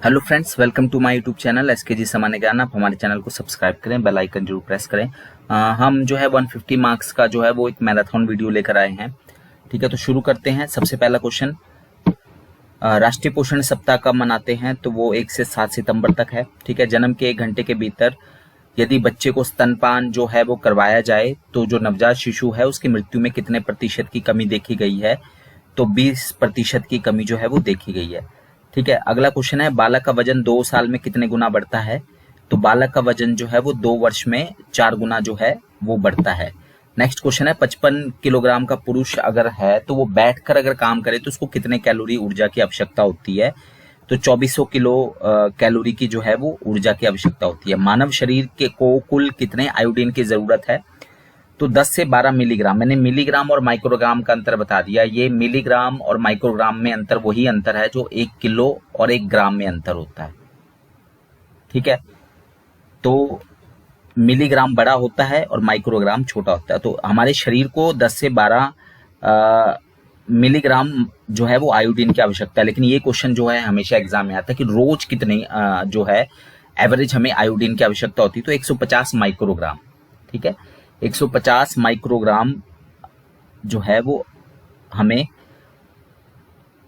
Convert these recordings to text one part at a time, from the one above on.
Hello friends, welcome to my YouTube channel SKG सामान्य ज्ञान। आप हमारे चैनल को सब्सक्राइब करें, बेल आइकन जरूर प्रेस करें। हम जो है 150 मार्क्स का जो है वो एक मैराथन वीडियो लेकर आए हैं। ठीक है, तो शुरू करते हैं। सबसे पहला क्वेश्चन, राष्ट्रीय पोषण सप्ताह कब मनाते हैं? तो वो 1 से 7 सितंबर तक है। ठीक है, जन्म के 1 घंटे के भीतर यदि बच्चे को स्तनपान जो है वो करवाया जाए तो जो नवजात शिशु है उसकी मृत्यु में कितने प्रतिशत की कमी देखी गई है? तो 20% की कमी जो है वो देखी गई है। ठीक है, अगला क्वेश्चन है, बालक का वजन 2 साल में कितने गुना बढ़ता है? तो बालक का वजन जो है वो 2 वर्ष में 4 गुना जो है वो बढ़ता है। नेक्स्ट क्वेश्चन है, 55 किलोग्राम का पुरुष अगर है तो वो बैठकर अगर काम करे तो उसको कितने कैलोरी ऊर्जा की आवश्यकता होती है? तो 2400 किलो कैलोरी की जो है वो ऊर्जा की आवश्यकता होती है। मानव शरीर के को कुल कितने आयोडीन की जरूरत है? तो 10 से 12 मिलीग्राम। मैंने मिलीग्राम और माइक्रोग्राम का अंतर बता दिया। ये मिलीग्राम और माइक्रोग्राम में अंतर वही अंतर है जो 1 किलो और 1 ग्राम में अंतर होता है। ठीक है, तो मिलीग्राम बड़ा होता है और माइक्रोग्राम छोटा होता है। तो हमारे शरीर को 10 से 12 मिलीग्राम जो है वो आयोडीन की आवश्यकता है। लेकिन ये क्वेश्चन जो है हमेशा एग्जाम में आता है कि रोज कितने जो है एवरेज हमें आयोडीन की आवश्यकता होती है। तो 150 माइक्रोग्राम। ठीक है, 150 माइक्रोग्राम जो है वो हमें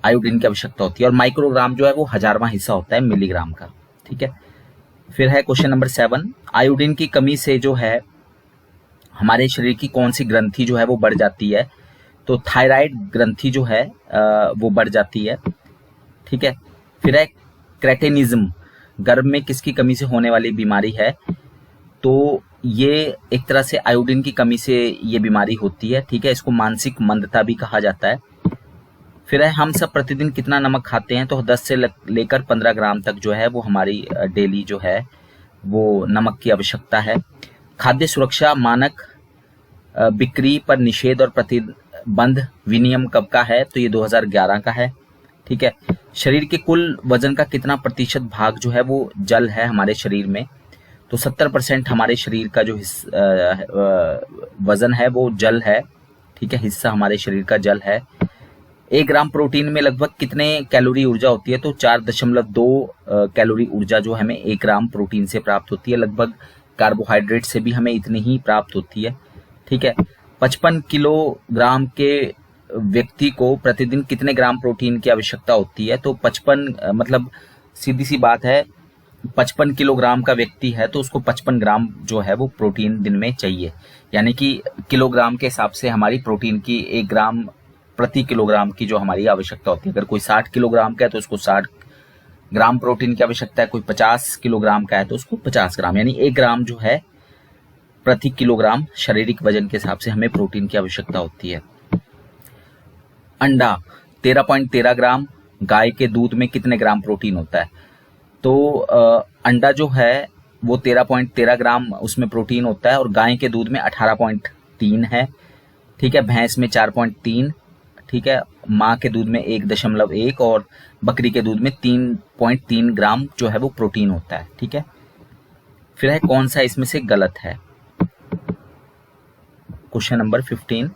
आयोडीन की आवश्यकता होती है और माइक्रोग्राम जो है वो 1000वां हिस्सा होता है मिलीग्राम का। ठीक है, फिर है क्वेश्चन नंबर 7, आयोडीन की कमी से जो है हमारे शरीर की कौन सी ग्रंथि जो है वो बढ़ जाती है? तो थायराइड ग्रंथि जो है वो बढ़ जाती है। ठीक है, फिर है क्रेटिनिज्म, गर्भ में किसकी कमी से होने वाली बीमारी है? तो ये एक तरह से आयोडीन की कमी से ये बीमारी होती है। ठीक है, इसको मानसिक मंदता भी कहा जाता है। फिर है, हम सब प्रतिदिन कितना नमक खाते हैं? तो 10 से लेकर 15 ग्राम तक जो है वो हमारी डेली जो है वो नमक की आवश्यकता है। खाद्य सुरक्षा मानक बिक्री पर निषेध और प्रतिबंध विनियम कब का है? तो ये 2011 का है। ठीक है, शरीर के कुल वजन का कितना प्रतिशत भाग जो है वो जल है हमारे शरीर में? तो 70% हमारे शरीर का जो वजन है वो जल है। ठीक है, हिस्सा हमारे शरीर का जल है। 1 ग्राम प्रोटीन में लगभग कितने कैलोरी ऊर्जा होती है? तो 4.2 कैलोरी ऊर्जा जो हमें 1 ग्राम प्रोटीन से प्राप्त होती है। लगभग कार्बोहाइड्रेट से भी हमें इतनी ही प्राप्त होती है। ठीक है, 55 किलोग्राम के व्यक्ति को प्रतिदिन कितने ग्राम प्रोटीन की आवश्यकता होती है? तो 55 मतलब सीधी सी बात है, 55 किलोग्राम का व्यक्ति है तो उसको 55 ग्राम जो है वो प्रोटीन दिन में चाहिए। यानी कि किलोग्राम के हिसाब से हमारी प्रोटीन की 1 ग्राम प्रति किलोग्राम की जो हमारी आवश्यकता होती है। अगर कोई 60 किलोग्राम का है तो उसको 60 ग्राम प्रोटीन की आवश्यकता है। कोई 50 किलोग्राम का है तो उसको 50 ग्राम, यानी 1 ग्राम जो है प्रति किलोग्राम शारीरिक वजन के हिसाब से हमें प्रोटीन की आवश्यकता होती है। अंडा 13.13 ग्राम, गाय के दूध में कितने ग्राम प्रोटीन होता है? तो अंडा जो है वो 13.13 ग्राम उसमें प्रोटीन होता है और गाय के दूध में 18.3 है। ठीक है, भैंस में 4.3। ठीक है, माँ के दूध में 1.1 और बकरी के दूध में 3.3 ग्राम जो है वो प्रोटीन होता है। ठीक है, फिर है, कौन सा इसमें से गलत है? क्वेश्चन नंबर 15,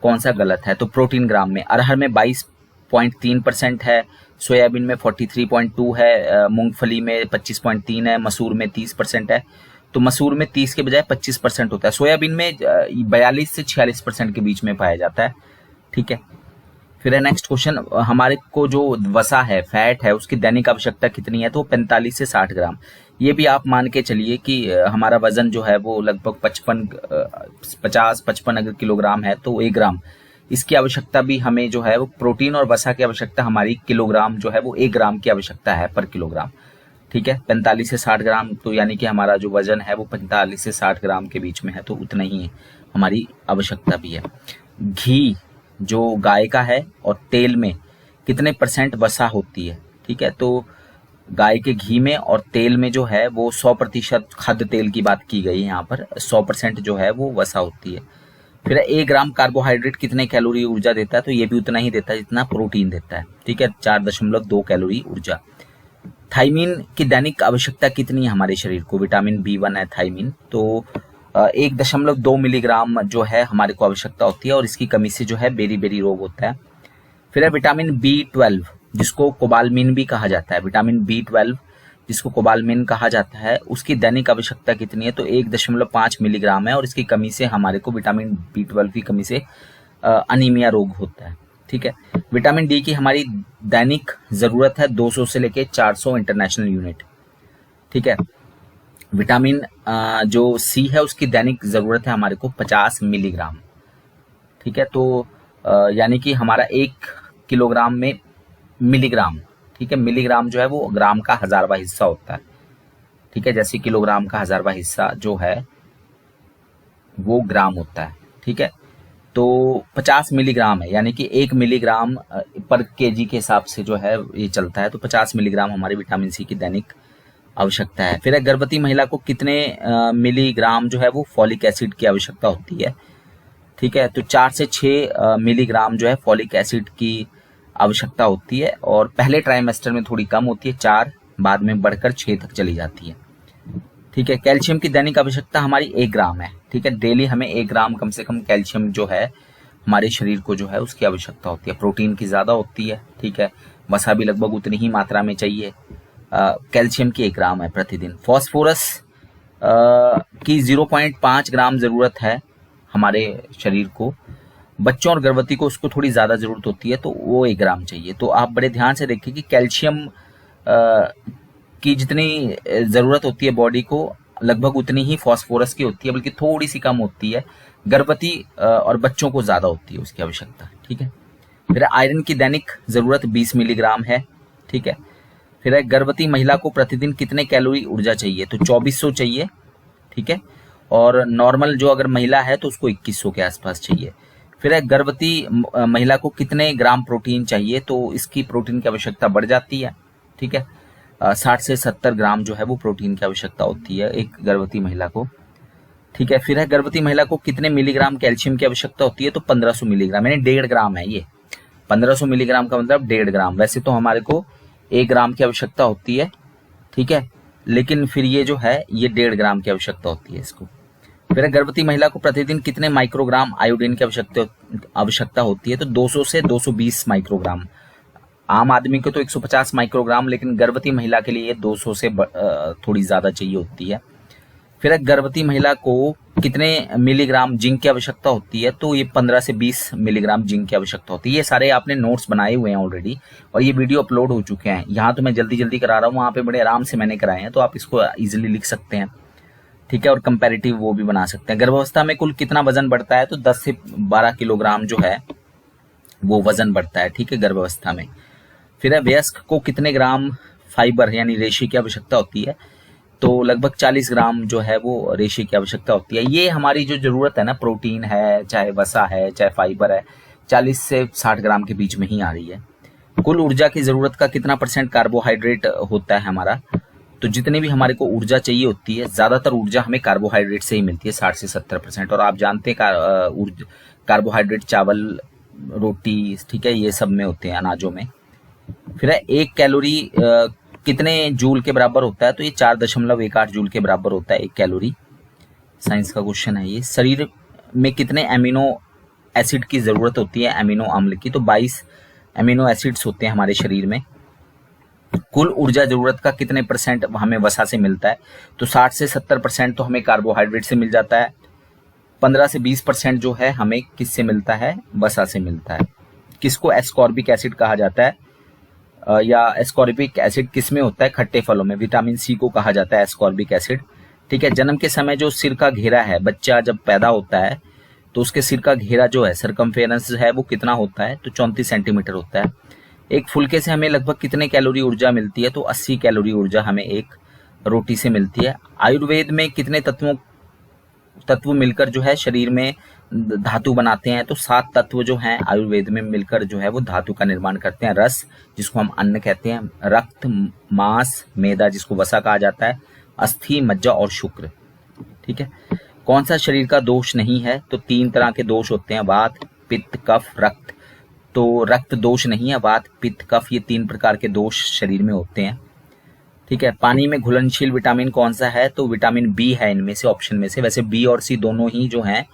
कौन सा गलत है? तो प्रोटीन ग्राम में अरहर में 22.3% है, सोयाबीन में 43.2 है, मूंगफली में 25.3 है, मसूर में 30% है। तो मसूर में 30 के बजाय 25% होता है। सोयाबीन में 42 से 46% के बीच में पाया जाता है। ठीक है, फिर है नेक्स्ट क्वेश्चन, हमारे को जो वसा है, फैट है, उसकी दैनिक आवश्यकता कितनी है? तो 45 से 60 ग्राम। ये भी आप मान के चलिए कि हमारा वजन जो है वो लगभग 50-55 अगर किलोग्राम है तो 1 ग्राम इसकी आवश्यकता भी हमें जो है वो प्रोटीन और वसा की आवश्यकता हमारी किलोग्राम जो है वो 1 ग्राम की आवश्यकता है पर किलोग्राम। ठीक है, 45 से 60 ग्राम, तो यानी कि हमारा जो वजन है वो 45 से 60 ग्राम के बीच में है, तो उतना ही हमारी आवश्यकता भी है। घी जो गाय का है और तेल में कितने % वसा होती है? ठीक है, तो गाय के घी में और तेल में जो है वो 100% खाद्य तेल की बात की गई है। यहाँ पर 100% जो है वो वसा होती है। फिर 1 ग्राम कार्बोहाइड्रेट कितने कैलोरी ऊर्जा देता है? तो ये भी उतना ही देता है जितना प्रोटीन देता है। ठीक है, 4.2 कैलोरी ऊर्जा। थाइमिन की दैनिक आवश्यकता कितनी है हमारे शरीर को? विटामिन B1 है थाइमिन, तो 1.2 मिलीग्राम जो है हमारे को आवश्यकता होती है और इसकी कमी से जो है बेरी बेरी रोग होता है। फिर है विटामिन B12, जिसको कोबालमिन भी कहा जाता है, विटामिन B12 जिसको कोबालमिन कहा जाता है, उसकी दैनिक आवश्यकता कितनी है? तो 1.5 मिलीग्राम है, और इसकी कमी से हमारे को विटामिन B12 की कमी से अनीमिया रोग होता है। ठीक है। विटामिन डी की हमारी दैनिक जरूरत है 200 से लेके 400 इंटरनेशनल यूनिट। ठीक है। विटामिन जो सी है उसकी दैनिक जरूरत है हमारे को 50 मिलीग्राम। ठीक है। तो यानी कि हमारा 1 किलोग्राम में मिलीग्राम, ठीक है, मिलीग्राम जो है वो ग्राम का 1000वां हिस्सा होता है। ठीक है। जैसे किलोग्राम का 1000वां हिस्सा जो है वो ग्राम होता है। ठीक है। तो 50 मिलीग्राम है, यानी कि 1 मिलीग्राम पर केजी के हिसाब से जो है ये चलता है। तो 50 मिलीग्राम हमारे विटामिन सी की दैनिक आवश्यकता है। फिर गर्भवती महिला को कितने मिलीग्राम जो है वो फॉलिक एसिड की आवश्यकता होती है? ठीक है। तो 4 से 6 मिलीग्राम जो है फॉलिक एसिड की आवश्यकता होती है, और पहले ट्राइमेस्टर में थोड़ी कम होती है 4, बाद में बढ़कर 6 तक चली जाती है। ठीक है। कैल्शियम की दैनिक आवश्यकता हमारी 1 ग्राम है। ठीक है। डेली हमें 1 ग्राम कम से कम कैल्शियम जो है हमारे शरीर को जो है उसकी आवश्यकता होती है। प्रोटीन की ज्यादा होती है। ठीक है। वसा भी लगभग उतनी ही मात्रा में चाहिए। कैल्शियम की 1 ग्राम है प्रतिदिन। फॉस्फोरस की 0.5 ग्राम जरूरत है हमारे शरीर को। बच्चों और गर्भवती को उसको थोड़ी ज्यादा जरूरत होती है, तो वो 1 ग्राम चाहिए। तो आप बड़े ध्यान से देखिए कि कैल्शियम की जितनी जरूरत होती है बॉडी को, लगभग उतनी ही फॉस्फोरस की होती है, बल्कि थोड़ी सी कम होती है। गर्भवती और बच्चों को ज्यादा होती है उसकी आवश्यकता। ठीक है। फिर आयरन की दैनिक जरूरत 20 मिलीग्राम है। ठीक है। फिर गर्भवती महिला को प्रतिदिन कितने कैलोरी ऊर्जा चाहिए? तो 2400 चाहिए। ठीक है। और नॉर्मल जो अगर महिला है तो उसको 2100 के आसपास चाहिए। फिर गर्भवती महिला को कितने ग्राम प्रोटीन चाहिए? तो इसकी प्रोटीन की आवश्यकता बढ़ जाती है। ठीक है। 60 से 70 ग्राम जो है वो प्रोटीन की आवश्यकता होती है एक गर्भवती महिला को। ठीक है। फिर है गर्भवती महिला को कितने मिलीग्राम कैल्शियम की आवश्यकता होती है? तो 1500 मिलीग्राम, यानी 1.5 ग्राम है ये। 1500 मिलीग्राम का मतलब 1.5 ग्राम। वैसे तो हमारे को 1 ग्राम की आवश्यकता होती है। ठीक है। लेकिन फिर ये जो है ये 1.5 ग्राम की आवश्यकता होती है इसको। फिर गर्भवती महिला को प्रतिदिन कितने माइक्रोग्राम आयोडीन की आवश्यकता होती है? तो 200 से 220 माइक्रोग्राम। आम आदमी को तो 150 माइक्रोग्राम, लेकिन गर्भवती महिला के लिए ये 200 से थोड़ी ज्यादा चाहिए होती है। फिर गर्भवती महिला को कितने मिलीग्राम जिंक की आवश्यकता होती है? तो ये 15 से 20 मिलीग्राम जिंक की आवश्यकता होती है। ये सारे आपने नोट्स बनाए हुए हैं ऑलरेडी, और ये वीडियो अपलोड हो चुके हैं। यहाँ तो मैं जल्दी जल्दी करा रहा हूँ, वहाँ पे बड़े आराम से मैंने कराए हैं, तो आप इसको इजिली लिख सकते हैं। ठीक है। और कंपैरेटिव वो भी बना सकते हैं। गर्भावस्था में कुल कितना वजन बढ़ता है? तो 10 से 12 किलोग्राम जो है वो वजन बढ़ता है। ठीक है, गर्भावस्था में। फिर वयस्क को कितने ग्राम फाइबर यानी रेशे की आवश्यकता होती है? तो लगभग 40 ग्राम जो है वो रेशे की आवश्यकता होती है। ये हमारी जो जरूरत है ना, प्रोटीन है, चाहे वसा है, चाहे फाइबर है, 40 से 60 ग्राम के बीच में ही आ रही है। कुल ऊर्जा की जरूरत का कितना % कार्बोहाइड्रेट होता है हमारा? तो जितनी भी हमारे को ऊर्जा चाहिए होती है, ज्यादातर ऊर्जा हमें कार्बोहाइड्रेट से ही मिलती है, 60 से 70%। और आप जानते हैं कार्बोहाइड्रेट चावल, रोटी, ठीक है, ये सब में होते हैं, अनाजों में। फिर 1 कैलोरी कितने जूल के बराबर होता है? तो ये 4.18 जूल के बराबर होता है 1 कैलोरी। साइंस का क्वेश्चन है ये। शरीर में कितने एमिनो एसिड की जरूरत होती है? एमिनो अम्ल की। तो 22 एमिनो एसिड्स होते हैं हमारे शरीर में। कुल ऊर्जा जरूरत का कितने % हमें वसा से मिलता है? तो 60 से 70% तो हमें कार्बोहाइड्रेट से मिल जाता है। 15 से 20% जो है हमें किससे मिलता है? वसा से मिलता है। किसको एस्कॉर्बिक एसिड कहा जाता है? या एस्कॉर्बिक एसिड किस में होता है? खट्टे फलों में। विटामिन सी को कहा जाता है एस्कॉर्बिक एसिड। ठीक है। जन्म के समय जो सिर का घेरा है, बच्चा जब पैदा होता है तो उसके सिर का घेरा जो है, सरकमफेरेंस है, वो कितना होता है? तो 34 सेंटीमीटर होता है। एक फुलके से हमें लगभग कितने कैलोरी ऊर्जा मिलती है? तो 80 कैलोरी ऊर्जा हमें एक रोटी से मिलती है। आयुर्वेद में कितने तत्व मिलकर जो है शरीर में धातु बनाते हैं? तो 7 तत्व जो हैं आयुर्वेद में मिलकर जो है वो धातु का निर्माण करते हैं। रस, जिसको हम अन्न कहते हैं, रक्त, मांस, मेदा जिसको वसा कहा जाता है, अस्थि, मज्जा और शुक्र। ठीक है। कौन सा शरीर का दोष नहीं है? तो 3 तरह के दोष होते हैं, वात, पित्त, कफ, रक्त। तो रक्त दोष नहीं है, वात, पित्त, कफ, ये 3 प्रकार के दोष शरीर में होते हैं। ठीक है। पानी में घुलनशील विटामिन कौन सा है? तो विटामिन बी है इनमें से, ऑप्शन में से। वैसे बी और सी दोनों ही जो हैं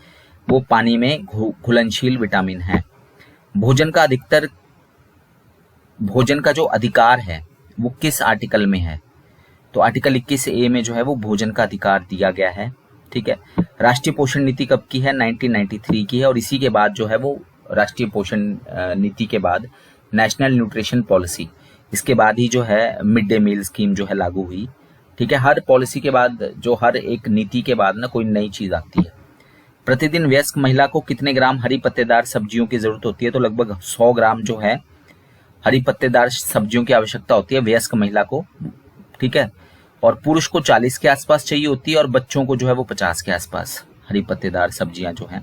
वो पानी में घुलनशील विटामिन है। भोजन का अधिकतर भोजन का जो अधिकार है वो किस आर्टिकल में है? तो आर्टिकल 21A में जो है वो भोजन का अधिकार दिया गया है। ठीक है। राष्ट्रीय पोषण नीति कब की है? 1993 की है, और इसी के बाद जो है वो राष्ट्रीय पोषण नीति के बाद नेशनल न्यूट्रिशन पॉलिसी, इसके बाद ही जो है मिड डे मील स्कीम जो है लागू हुई। ठीक है। हर पॉलिसी के बाद, जो हर एक नीति के बाद ना कोई नई चीज आती है। प्रतिदिन वयस्क महिला को कितने ग्राम हरी पत्तेदार सब्जियों की जरूरत होती है? तो लगभग 100 ग्राम जो है हरी पत्तेदार सब्जियों की आवश्यकता होती है वयस्क महिला को। ठीक है। और पुरुष को 40 के आसपास चाहिए होती है, और बच्चों को जो है वो 50 के आसपास हरी पत्तेदार सब्जियां जो हैं।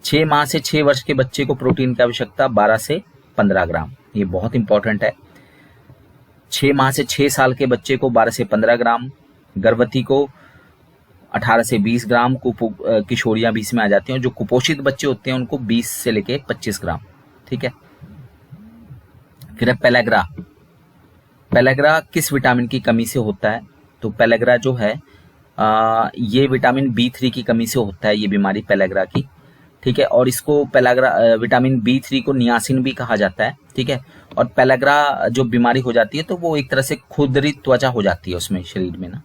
6 माह से 6 वर्ष के बच्चे को प्रोटीन की आवश्यकता 12 से 15 ग्राम, ये बहुत इंपॉर्टेंट है। 6 माह से 6 साल के बच्चे को 12 से 15 ग्राम, गर्भवती को 18 से 20 ग्राम, किशोरियां 20 में आ जाती हैं। जो कुपोषित बच्चे होते हैं उनको 20 से लेके 25 ग्राम। ठीक है। फिर है पेलेग्रा। पेलेग्रा किस विटामिन की कमी से होता है? तो पेलेग्रा जो है ये विटामिन B3 की कमी से होता है, ये बीमारी पेलेग्रा की। ठीक है। और इसको पेलेग्रा विटामिन B3 को नियासिन भी कहा जाता है। ठीक है। और पेलेग्रा जो बीमारी हो जाती है तो वो एक तरह से खुरदरी त्वचा हो जाती है उसमें, शरीर में ना।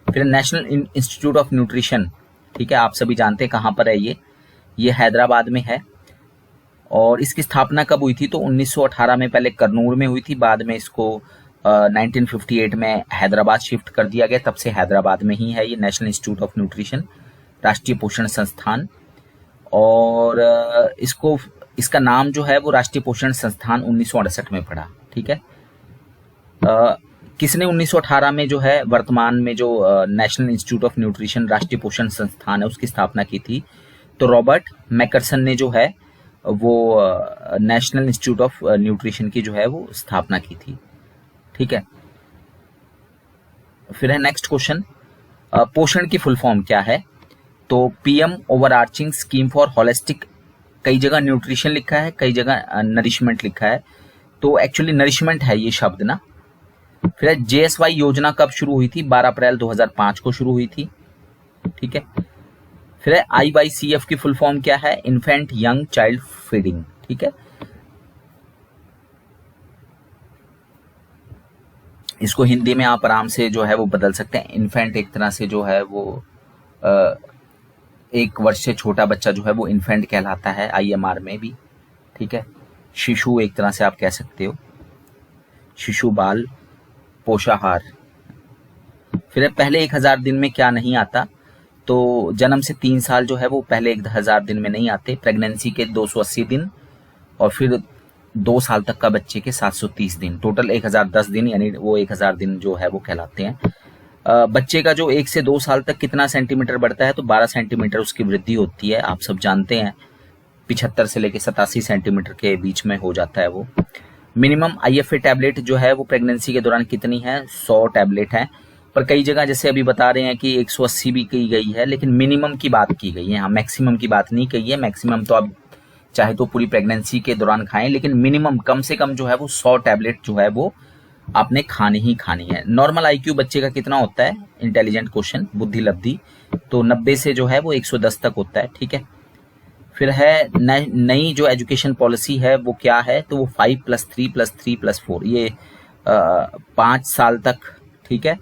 फिर नेशनल इंस्टीट्यूट ऑफ न्यूट्रिशन, ठीक है, आप सभी जानते हैं कहाँ पर है ये हैदराबाद में है। और इसकी स्थापना कब हुई थी? तो 1918 में पहले करनूल में हुई थी, बाद में इसको 1958 में हैदराबाद शिफ्ट कर दिया गया, तब से हैदराबाद में ही है ये नेशनल इंस्टीट्यूट ऑफ न्यूट्रिशन, राष्ट्रीय पोषण संस्थान। और इसका नाम जो है वो राष्ट्रीय पोषण संस्थान 1968 में पड़ा। ठीक है। किसने 1918 में जो है वर्तमान में जो नेशनल इंस्टीट्यूट ऑफ न्यूट्रिशन राष्ट्रीय पोषण संस्थान है उसकी स्थापना की थी? तो रॉबर्ट मैकरसन ने जो है वो नेशनल इंस्टीट्यूट ऑफ न्यूट्रिशन की जो है वो स्थापना की थी। ठीक है। फिर है नेक्स्ट क्वेश्चन, पोषण की फुल फॉर्म क्या है? तो PM overarching scheme for holistic, कई जगह न्यूट्रिशन लिखा है, कई जगह नरिशमेंट लिखा है, तो एक्चुअली नरिशमेंट है ये शब्द ना। फिर है JSY योजना कब शुरू हुई थी? 12 अप्रैल 2005 को शुरू हुई थी। ठीक है। फिर है IYCF की फुल फॉर्म क्या है? Infant young child feeding. ठीक है। इसको हिंदी में आप आराम से जो है वो बदल सकते हैं। इन्फेंट एक तरह से जो है वो 1 वर्ष से छोटा बच्चा जो है वो इन्फेंट कहलाता है IMR में भी। ठीक है। शिशु एक तरह से आप कह सकते हो, शिशु बाल पोषाहार। फिर पहले 1000 दिन में क्या नहीं आता? तो जन्म से 3 साल जो है वो पहले 1000 दिन में नहीं आते, प्रेगनेंसी के 280 दिन, और फिर 2 साल तक का बच्चे के 730 दिन, टोटल 1010 दिन, यानी वो 1000 दिन जो है वो कहलाते हैं। बच्चे का जो 1 से 2 साल तक कितना सेंटीमीटर बढ़ता है? तो 12 सेंटीमीटर उसकी वृद्धि होती है, आप सब जानते हैं। 75 से लेकर 87 सेंटीमीटर के बीच में हो जाता है वो। मिनिमम IFA टैबलेट जो है वो प्रेगनेंसी के दौरान कितनी है? 100 टैबलेट है, पर कई जगह जैसे अभी बता रहे हैं कि 180 भी की गई है, लेकिन मिनिमम की बात की गई है, हाँ मैक्सिमम की बात नहीं कही है। मैक्सिमम तो आप चाहे तो पूरी प्रेगनेंसी के दौरान खाएं, लेकिन मिनिमम कम से कम जो है वो 100 टैबलेट जो है वो आपने खानी ही खानी है। नॉर्मल IQ बच्चे का कितना होता है? इंटेलिजेंट क्वेश्चन, बुद्धि लब्धि, तो 90 से जो है वो 110 तक होता है। ठीक है। फिर है नई जो एजुकेशन पॉलिसी है वो क्या है? तो वो 5+3+3+4, ये 5 साल तक। ठीक है।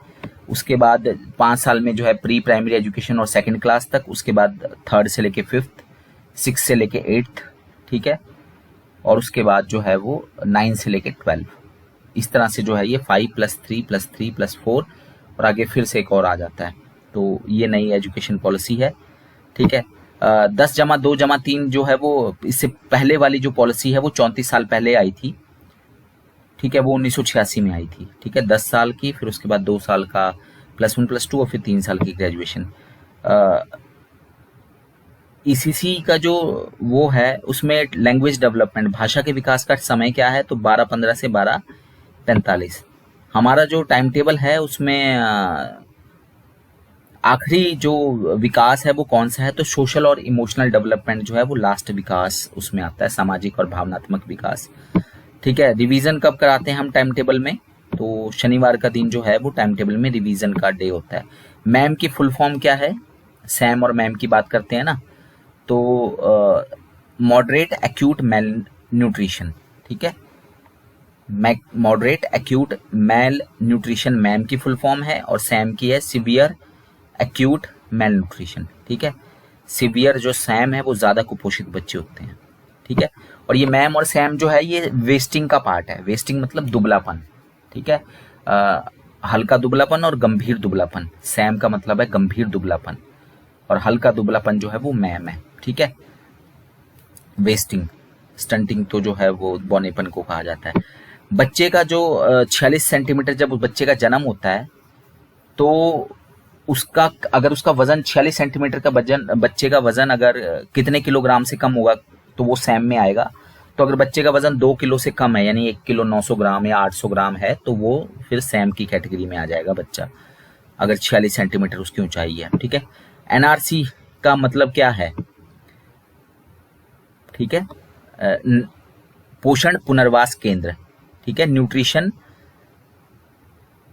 उसके बाद 5 साल में जो है प्री प्राइमरी एजुकेशन और 2nd क्लास तक, उसके बाद 3rd से लेके 5th, 6 से लेके 8th। ठीक है। और उसके बाद जो है वो 9 से लेके 12। इस तरह से जो है ये 5+3+3+4 और आगे फिर से एक और आ जाता है। तो ये नई एजुकेशन पॉलिसी है। ठीक है। 10+2+3 जो है वो इससे पहले वाली जो पॉलिसी है वो 34 साल पहले आई थी। ठीक है। वो 1986 में आई थी। ठीक है। 10 साल की, फिर उसके बाद 2 साल का +1+2 और फिर 3 साल की ग्रेजुएशन। ECC का जो वो है उसमें लैंग्वेज डेवलपमेंट, भाषा के विकास का समय क्या है? तो 12:15 से 12:45। हमारा जो टाइम टेबल है उसमें आखिरी जो विकास है वो कौन सा है? तो सोशल और इमोशनल डेवलपमेंट जो है वो लास्ट विकास उसमें आता है, सामाजिक और भावनात्मक विकास। ठीक है। रिवीजन कब कराते हैं हम टाइम टेबल में? तो शनिवार का दिन जो है वो टाइम टेबल में रिवीजन का डे होता है। मैम की फुल फॉर्म क्या है? सैम और मैम की बात करते हैं ना, तो मॉडरेट एक्यूट मेल न्यूट्रिशन। ठीक है। Moderate acute mail nutrition ma'am की फुल फॉर्म है, और सैम की है सिवियर एक्यूट मेल न्यूट्रिशन। ठीक है, सिवियर जो सैम है वो ज्यादा कुपोषित बच्चे होते हैं। ठीक है, और ये मैम और सैम जो है ये वेस्टिंग का पार्ट है। वेस्टिंग मतलब दुबलापन। ठीक है, हल्का दुबलापन और गंभीर दुबलापन। सैम का मतलब है गंभीर दुबलापन, और हल्का दुबलापन जो है वो मैम है। ठीक है, वेस्टिंग स्टंटिंग तो जो है वो बौनेपन को कहा जाता है। बच्चे का जो 46 सेंटीमीटर जब उस बच्चे का जन्म होता है तो उसका अगर उसका वजन 46 सेंटीमीटर का वजन, बच्चे का वजन अगर कितने किलोग्राम से कम होगा तो वो सैम में आएगा। तो अगर बच्चे का वजन 2 किलो से कम है, यानी 1 किलो 900 ग्राम या 800 ग्राम है, तो वो फिर सैम की कैटेगरी में आ जाएगा बच्चा, अगर 46 सेंटीमीटर उसकी ऊंचाई है। ठीक है, एनआरसी का मतलब क्या है? ठीक है, पोषण पुनर्वास केंद्र। ठीक है, न्यूट्रिशन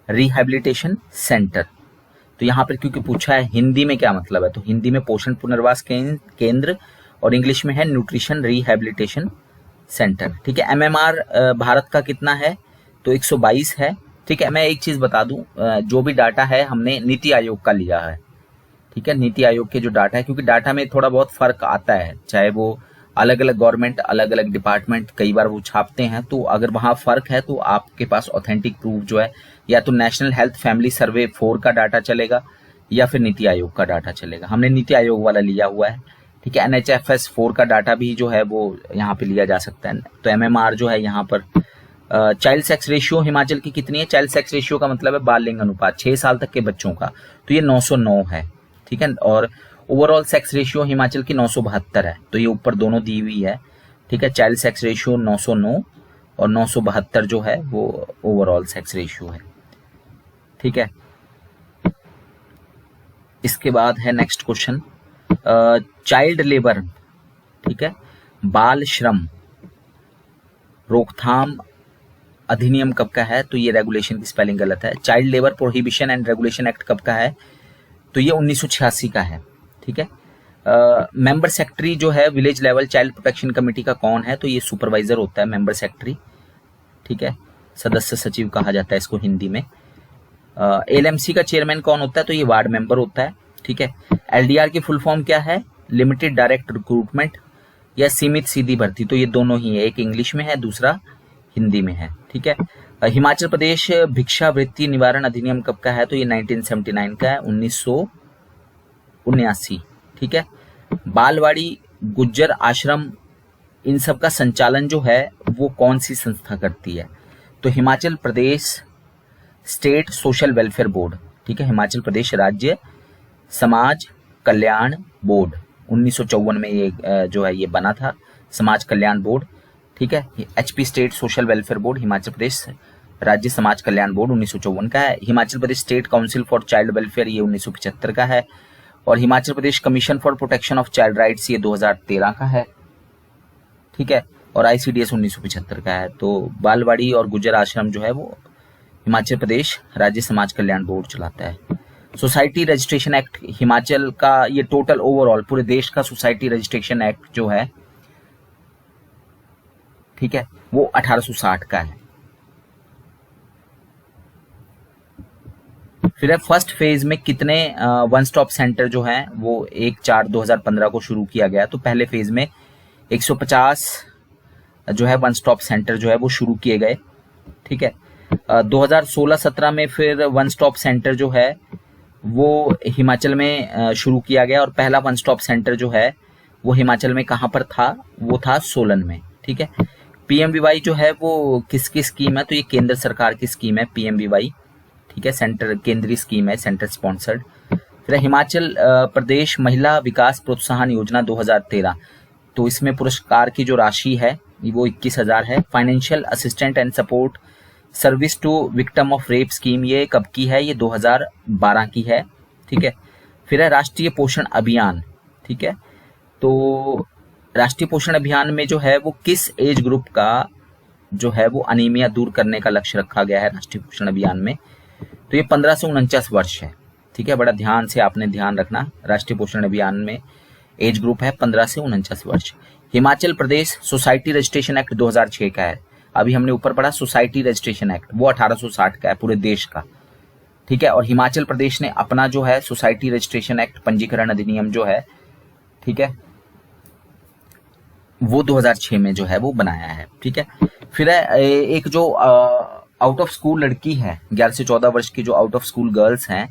रिहैबिलिटेशन सेंटर। तो यहाँ पर क्योंकि पूछा है हिंदी में क्या मतलब है, तो हिंदी में पोषण पुनर्वास केंद्र और इंग्लिश में है न्यूट्रिशन रिहैबिलिटेशन सेंटर। ठीक है, एमएमआर भारत का कितना है? तो 122 है। ठीक है, मैं एक चीज बता दूं, जो भी डाटा है हमने नीति आयोग का लिया है। ठीक है, नीति आयोग के जो डाटा है, क्योंकि डाटा में थोड़ा बहुत फर्क आता है, चाहे वो अलग अलग गवर्नमेंट अलग अलग डिपार्टमेंट कई बार वो छापते हैं, तो अगर वहां फर्क है तो आपके पास ऑथेंटिक प्रूफ जो है या तो नेशनल हेल्थ फैमिली सर्वे 4 का डाटा चलेगा या फिर नीति आयोग का डाटा चलेगा। हमने नीति आयोग वाला लिया हुआ है। ठीक है, NHFS 4 का डाटा भी जो है वो यहाँ पे लिया जा सकता है। तो MMR जो है यहाँ पर चाइल्ड सेक्स रेशियो हिमाचल की कितनी है? चाइल्ड सेक्स रेशियो का मतलब है बाल लिंग अनुपात 6 साल तक के बच्चों का, तो ये 909 है। ठीक है, और ओवरऑल सेक्स रेशियो हिमाचल की 972 है, तो ये ऊपर दोनों दी हुई है। ठीक है, चाइल्ड सेक्स रेशियो 909 और 972 जो है वो ओवरऑल सेक्स रेशियो है। ठीक है, इसके बाद है नेक्स्ट क्वेश्चन, चाइल्ड लेबर। ठीक है, बाल श्रम रोकथाम अधिनियम कब का है? तो ये रेगुलेशन की स्पेलिंग गलत है। Child labour prohibition and regulation act कब का है? तो ये 1986 का है। ठीक है, मेंबर सेक्रेटरी जो है village level child protection committee का कौन है? तो ये सुपरवाइजर होता है, मेंबर सेक्रेटरी। ठीक है, सदस्य सचिव कहा जाता है इसको हिंदी में। LMC का चेयरमैन कौन होता है? तो ये वार्ड मेंबर होता है। ठीक है, LDR की फुल फॉर्म क्या है? लिमिटेड डायरेक्ट रिक्रूटमेंट या सीमित सीधी भर्ती। तो ये दोनों ही है, एक इंग्लिश में है दूसरा हिंदी में है। ठीक है, हिमाचल प्रदेश भिक्षावृत्ति निवारण अधिनियम कब का है? तो ये 1979 का है, 1979। ठीक है, बालवाड़ी गुज्जर आश्रम इन सब का संचालन जो है वो कौन सी संस्था करती है? तो Himachal Pradesh state social welfare board. ठीक है, हिमाचल प्रदेश राज्य समाज कल्याण बोर्ड 1954 में ये जो है ये बना था, समाज कल्याण बोर्ड। ठीक है, HP state social welfare board, Himachal Pradesh राज्य समाज कल्याण बोर्ड 1954 का है। Himachal Pradesh state council for child welfare ये 1975 का है, और Himachal Pradesh commission for protection of child rights ये 2013 का है। ठीक है, और ICDS 1975 का है। तो बालवाड़ी और गुज्जर आश्रम जो है वो हिमाचल प्रदेश राज्य समाज कल्याण बोर्ड चलाता है। सोसाइटी रजिस्ट्रेशन एक्ट हिमाचल का, ये टोटल ओवरऑल पूरे देश का सोसाइटी रजिस्ट्रेशन एक्ट जो है, ठीक है, वो 1860 का है। फिर है फर्स्ट फेज में कितने वन स्टॉप सेंटर जो हैं वो 1/4/2015 को शुरू किया गया। तो पहले फेज में 150 जो है वन स्टॉप सेंटर जो है वो शुरू किए गए। ठीक है, 2016-17 में फिर वन स्टॉप सेंटर जो है वो हिमाचल में शुरू किया गया, और पहला वन स्टॉप सेंटर जो है वो हिमाचल में कहाँ पर था? वो था सोलन में। ठीक है, PMVY जो है वो किसकी स्कीम है? तो ये केंद्र सरकार की स्कीम है PMVY। ठीक है, सेंटर केंद्रीय स्कीम है, सेंटर स्पॉन्सर्ड। फिर हिमाचल प्रदेश महिला विकास प्रोत्साहन योजना 2013, तो इसमें पुरस्कार की जो राशि है वो 21,000 है। Financial assistant and support service to victim of rape scheme ये कब की है? ये 2012 की है। ठीक है, फिर है राष्ट्रीय पोषण अभियान। ठीक है, तो राष्ट्रीय पोषण अभियान में जो है वो किस एज ग्रुप का जो है वो अनीमिया दूर करने का लक्ष्य रखा गया है राष्ट्रीय पोषण अभियान में? तो ये 15 से 49 वर्ष है। ठीक है, बड़ा ध्यान से आपने ध्यान रखना, राष्ट्रीय पोषण अभियान में एज ग्रुप है 15 से 49 वर्ष। Himachal Pradesh society registration act 2006 का है। अभी हमने ऊपर पढ़ा सोसाइटी रजिस्ट्रेशन एक्ट, वो 1860 का है पूरे देश का, ठीक है। और हिमाचल प्रदेश ने अपना जो है सोसाइटी रजिस्ट्रेशन एक्ट, पंजीकरण अधिनियम जो है, ठीक है, वो 2006 में जो है वो बनाया है, ठीक है। फिर है एक जो आउट ऑफ स्कूल लड़की है, 11 से 14 वर्ष की जो आउट ऑफ स्कूल गर्ल्स हैं,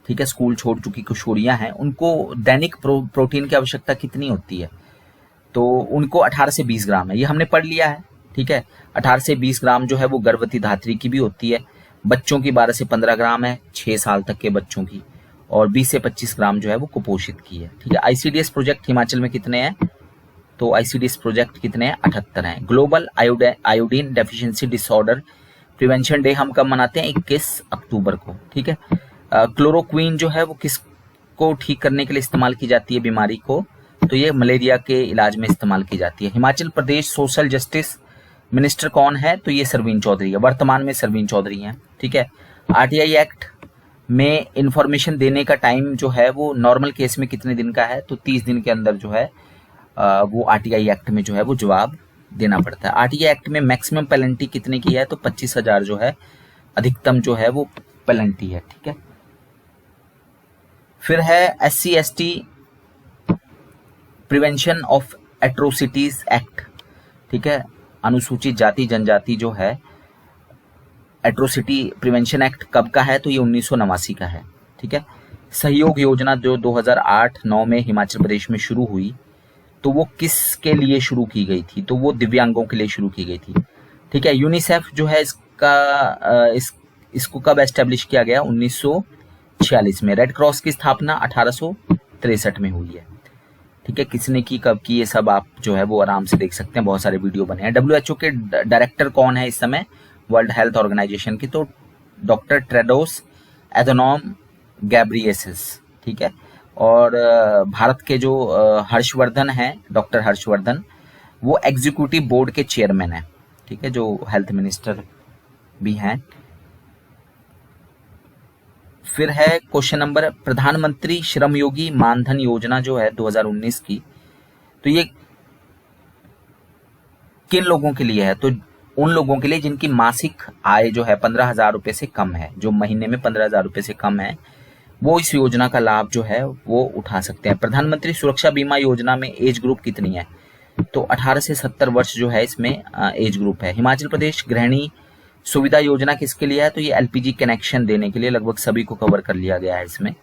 ठीक है, स्कूल छोड़ चुकी किशोरियां हैं, उनको दैनिक प्रोटीन की आवश्यकता कितनी होती है? तो उनको 18 से 20 ग्राम है, ये हमने पढ़ लिया है, ठीक है। 18 से 20 ग्राम जो है वो गर्भवती धात्री की भी होती है, बच्चों की 12 से 15 ग्राम है, 6 साल तक के बच्चों की, और 20 से 25 ग्राम जो है वो कुपोषित की है, ठीक है। आईसीडीएस प्रोजेक्ट हिमाचल में कितने हैं? तो आईसीडीएस प्रोजेक्ट कितने हैं? 78 हैं। Global iodine deficiency disorder prevention day हम कब मनाते हैं? 21 अक्टूबर को, ठीक है। क्लोरोक्वीन जो है वो किसको ठीक करने के लिए इस्तेमाल की जाती है बीमारी को? तो ये मलेरिया के इलाज में इस्तेमाल की जाती है। हिमाचल प्रदेश सोशल जस्टिस मिनिस्टर कौन है? तो ये सरवीन चौधरी है, वर्तमान में सरवीन चौधरी हैं, ठीक है। आरटीआई एक्ट में इंफॉर्मेशन देने का टाइम जो है वो नॉर्मल केस में कितने दिन का है? तो 30 दिन के अंदर जो है वो आरटीआई एक्ट में जो है वो जवाब देना पड़ता है। आरटीआई एक्ट में मैक्सिमम पेनल्टी कितने की है? तो 25,000 जो है अधिकतम जो है वो पेनल्टी है, ठीक है। फिर है SC ST prevention of atrocities act, ठीक है। अनुसूचित जाति जनजाति जो है एट्रोसिटी प्रिवेंशन एक्ट कब का है? तो ये 1989 का है, ठीक है। सहयोग योजना जो 2008-9 में हिमाचल प्रदेश में शुरू हुई, तो वो किसके लिए शुरू की गई थी? तो वो दिव्यांगों के लिए शुरू की गई थी, ठीक है। यूनिसेफ जो है इसको कब एस्टेब्लिश किया गया? 1946 में। रेड क्रॉस की स्थापना 1863 में हुई है, ठीक है। किसने की, कब की, ये सब आप जो है वो आराम से देख सकते हैं, बहुत सारे वीडियो बने हैं। WHO के डायरेक्टर कौन है इस समय? वर्ल्ड हेल्थ ऑर्गेनाइजेशन की, तो डॉक्टर टेड्रोस एधनॉम गैब्रियेसस, ठीक है। और भारत के जो हर्षवर्धन हैं, डॉक्टर हर्षवर्धन, वो एग्जीक्यूटिव बोर्ड के चेयरमैन हैं, ठीक है, जो हेल्थ मिनिस्टर भी हैं। फिर है क्वेश्चन नंबर, प्रधानमंत्री श्रमयोगी मानधन योजना जो है 2019 की, तो ये किन लोगों के लिए है? तो उन लोगों के लिए जिनकी मासिक आय जो है 15,000 रुपए से कम है, जो महीने में 15,000 रुपए से कम है, वो इस योजना का लाभ जो है वो उठा सकते हैं। प्रधानमंत्री सुरक्षा बीमा योजना में एज ग्रुप कितनी है? तो 18 से 70 वर्ष जो है इसमें एज ग्रुप है। हिमाचल प्रदेश गृहिणी सुविधा योजना किसके लिए है? तो ये LPG कनेक्शन देने के लिए, लगभग सभी को कवर कर लिया गया है इसमें।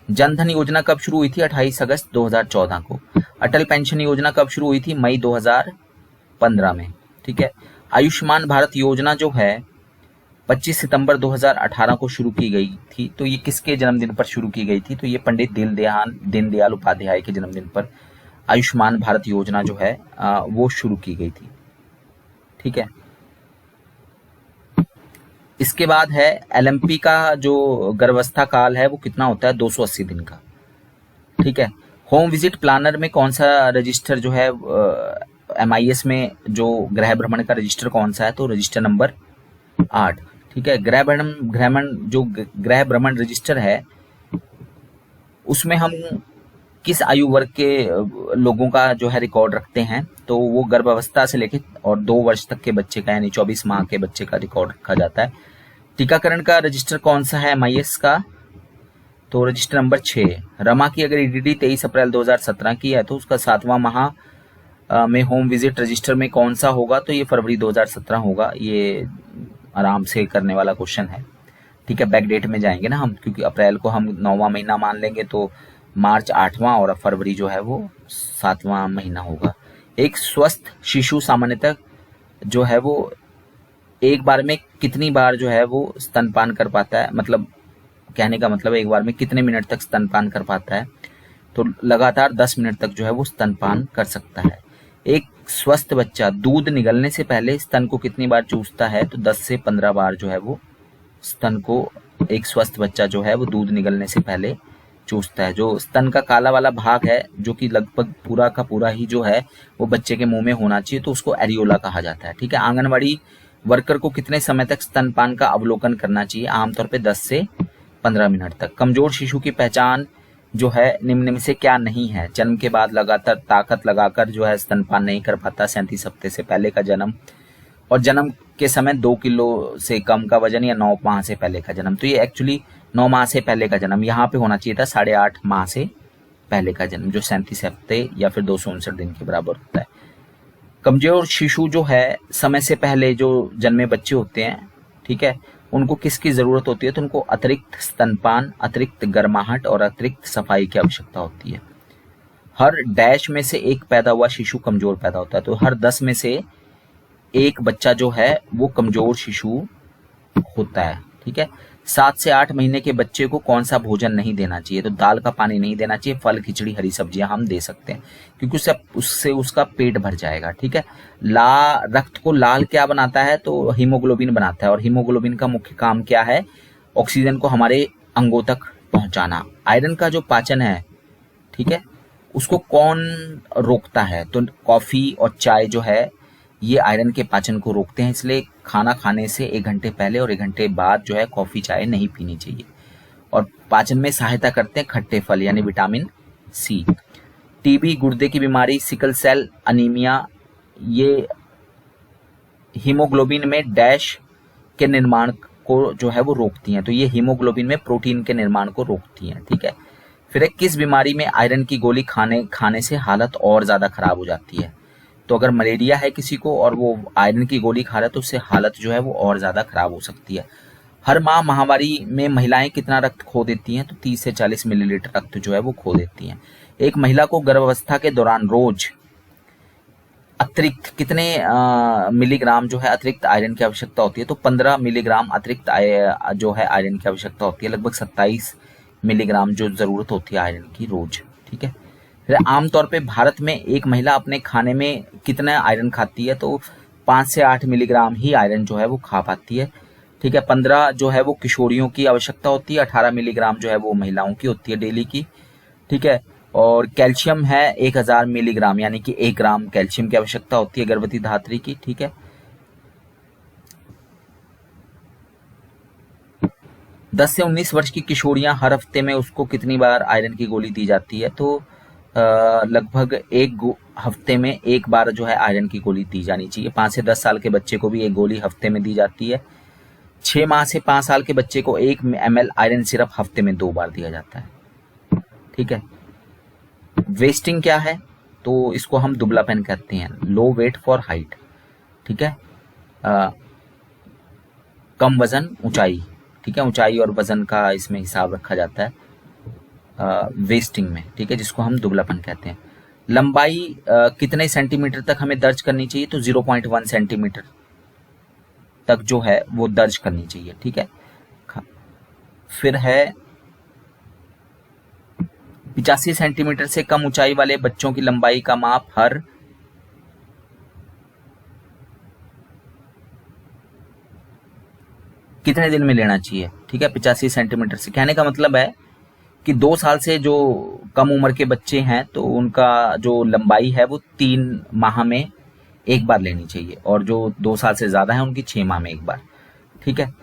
जनधन योजना कब शुरू हुई थी? 28 अगस्त 2014 को। अटल पेंशन योजना कब शुरू हुई थी? मई 2015 में, ठीक है। आयुष्मान भारत योजना जो है 25 सितंबर 2018 को शुरू की गई थी, तो ये किसके जन्मदिन पर शुरू की गई थी? तो ये पंडित दीनदयाल उपाध्याय के जन्मदिन पर आयुष्मान भारत योजना जो है वो शुरू की गई थी, ठीक है। इसके बाद है LMP का जो गर्भावस्था काल है वो कितना होता है? 280 दिन का, ठीक है। होम विजिट प्लानर में कौन सा रजिस्टर जो है MIS में जो गृह भ्रमण का रजिस्टर कौन सा है? तो रजिस्टर नंबर 8, ठीक है। गृह भ्रमण रजिस्टर है, उसमें हम किस आयु वर्ग के लोगों का जो है रिकॉर्ड रखते हैं? तो वो गर्भावस्था से लेकर और 2 वर्ष तक के बच्चे का, यानी 24 माह के बच्चे का रिकॉर्ड रखा जाता है। टीकाकरण का रजिस्टर कौन सा है MIS का? तो रजिस्टर नंबर 6। रमा की अगर EDD 23 अप्रैल 2017 की है तो उसका 7वां माह में होम विजिट रजिस्टर में कौन सा होगा? तो ये फरवरी 2017 होगा। ये आराम से करने वाला क्वेश्चन है, ठीक है। बैक डेट में जाएंगे ना हम, क्योंकि अप्रैल को हम 9वां महीना मान लेंगे, तो मार्च 8वां और फरवरी जो है वो 7वां महीना होगा। एक स्वस्थ शिशु सामान्यतः जो है वो एक बार में कितनी बार जो है वो स्तनपान कर पाता है? मतलब कहने का मतलब एक बार में कितने मिनट तक स्तनपान कर पाता है? तो लगातार 10 मिनट तक जो है वो स्तनपान कर सकता है। एक स्वस्थ बच्चा दूध निगलने से पहले स्तन को कितनी बार चूसता है? तो 10 से 15 बार जो है वो स्तन को एक स्वस्थ बच्चा जो है वो दूध निगलने से पहले चूसता है। जो स्तन का काला वाला भाग है, जो कि लगभग पूरा का पूरा ही जो है वो बच्चे के मुंह में होना चाहिए, तो उसको एरियोला कहा जाता है, ठीक है। आंगनवाड़ी वर्कर को कितने समय तक स्तनपान का अवलोकन करना चाहिए? आमतौर पे 10 से 15 मिनट तक। कमजोर शिशु की पहचान जो है निम्न में से क्या नहीं है? जन्म के बाद लगातार ताकत लगाकर जो है स्तनपान नहीं कर पाता, 37 हफ्ते से पहले का जन्म, और जन्म के समय 2 किलो से कम का वजन या 9 माह से पहले का जन्म। तो ये एक्चुअली 9 माह से पहले का जन्म, यहाँ पे होना चाहिए था 8.5 माह से पहले का जन्म, जो 37 हफ्ते या फिर 259 दिन के बराबर होता है। कमजोर शिशु जो है, समय से पहले जो जन्मे बच्चे होते हैं, ठीक है, उनको किसकी जरूरत होती है? तो उनको अतिरिक्त स्तनपान, अतिरिक्त गर्माहट और अतिरिक्त सफाई की आवश्यकता होती है। हर डैश में से एक पैदा हुआ शिशु कमजोर पैदा होता है। तो हर 10 में से एक बच्चा जो है वो कमजोर शिशु होता है, ठीक है। 7 से 8 महीने के बच्चे को कौन सा भोजन नहीं देना चाहिए? तो दाल का पानी नहीं देना चाहिए, फल, खिचड़ी, हरी सब्जियां हम दे सकते हैं, क्योंकि उससे उसका पेट भर जाएगा, ठीक है। रक्त को लाल क्या बनाता है? तो हीमोग्लोबिन बनाता है, और हीमोग्लोबिन का मुख्य काम क्या है? ऑक्सीजन को हमारे अंगों तक पहुंचाना। आयरन का जो पाचन है, ठीक है, उसको कौन रोकता है? तो कॉफी और चाय जो है ये आयरन के पाचन को रोकते हैं, इसलिए खाना खाने से 1 घंटे पहले और 1 घंटे बाद जो है कॉफी चाय नहीं पीनी चाहिए। और पाचन में सहायता करते हैं खट्टे फल यानी विटामिन सी। टीबी, गुर्दे की बीमारी, सिकल सेल अनीमिया, ये हीमोग्लोबिन में डैश के निर्माण को जो है वो रोकती हैं। तो ये हीमोग्लोबिन में प्रोटीन के निर्माण को रोकती हैं, ठीक है। फिर किस बीमारी में आयरन की गोली खाने से हालत और ज्यादा खराब हो जाती है? तो अगर मलेरिया है किसी को और वो आयरन की गोली खा रहा है तो उससे हालत जो है वो और ज्यादा खराब हो सकती है। हर माह माहवारी में महिलाएं कितना रक्त खो देती हैं? तो 30 से 40 मिलीलीटर रक्त जो है वो खो देती हैं। एक महिला को गर्भावस्था के दौरान रोज अतिरिक्त कितने मिलीग्राम जो है अतिरिक्त आयरन की आवश्यकता होती है? तो 15 मिलीग्राम अतिरिक्त जो है आयरन की आवश्यकता होती है। लगभग 27 मिलीग्राम जो जरूरत होती है आयरन की रोज, ठीक है। फिर आमतौर पे भारत में एक महिला अपने खाने में कितना आयरन खाती है? तो 5 से 8 मिलीग्राम ही आयरन जो है वो खा पाती है, ठीक है। 15 जो है वो किशोरियों की आवश्यकता होती है, 18 मिलीग्राम जो है वो महिलाओं की होती है डेली की, ठीक है। और कैल्शियम है 1000 मिलीग्राम, यानी कि 1 ग्राम कैल्शियम की आवश्यकता होती है गर्भवती धात्री की, ठीक है। 10 से 19 वर्ष की किशोरियां हर हफ्ते में उसको कितनी बार आयरन की गोली दी जाती है? तो लगभग एक हफ्ते में 1 बार जो है आयरन की गोली दी जानी चाहिए। 5 से 10 साल के बच्चे को भी 1 गोली हफ्ते में दी जाती है। 6 माह से 5 साल के बच्चे को 1 ml आयरन सिरप हफ्ते में 2 बार दिया जाता है, ठीक है। वेस्टिंग क्या है? तो इसको हम दुबलापन कहते हैं, लो वेट फॉर हाइट, ठीक है। कम वजन ऊंचाई, ठीक है, ऊंचाई और वजन का इसमें हिसाब रखा जाता है वेस्टिंग में, ठीक है, जिसको हम दुबलापन कहते हैं। लंबाई कितने सेंटीमीटर तक हमें दर्ज करनी चाहिए? तो 0.1 सेंटीमीटर तक जो है वो दर्ज करनी चाहिए, ठीक है। फिर है 85 सेंटीमीटर से कम ऊंचाई वाले बच्चों की लंबाई का माप हर कितने दिन में लेना चाहिए? ठीक है, 85 सेंटीमीटर से, कहने का मतलब है कि 2 साल से जो कम उम्र के बच्चे हैं तो उनका जो लंबाई है वो 3 माह में 1 बार लेनी चाहिए, और जो 2 साल से ज्यादा है उनकी 6 माह में 1 बार, ठीक है।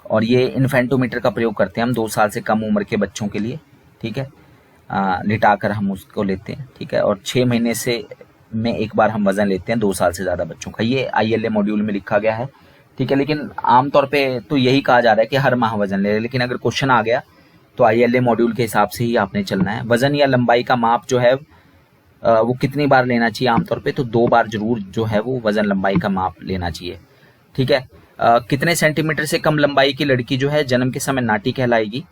और ये इन्फेंटोमीटर का प्रयोग करते हैं हम 2 साल से कम उम्र के बच्चों के लिए, ठीक है, लिटाकर हम उसको लेते हैं, ठीक है। और 6 महीने से में 1 बार हम वजन लेते हैं 2 साल से ज्यादा बच्चों का, ये ILA मॉड्यूल में लिखा गया है, ठीक है। लेकिन आमतौर पे तो यही कहा जा रहा है कि हर माह वजन ले, लेकिन अगर क्वेश्चन आ गया तो ILA मॉड्यूल के हिसाब से ही आपने चलना है। वजन या लंबाई का माप जो है वो कितनी बार लेना चाहिए आमतौर पे? तो 2 बार जरूर जो है वो वजन लंबाई का माप लेना चाहिए, ठीक है। कितने सेंटीमीटर से कम लंबाई की लड़की जो है जन्म के समय नाटी कहलाएगी?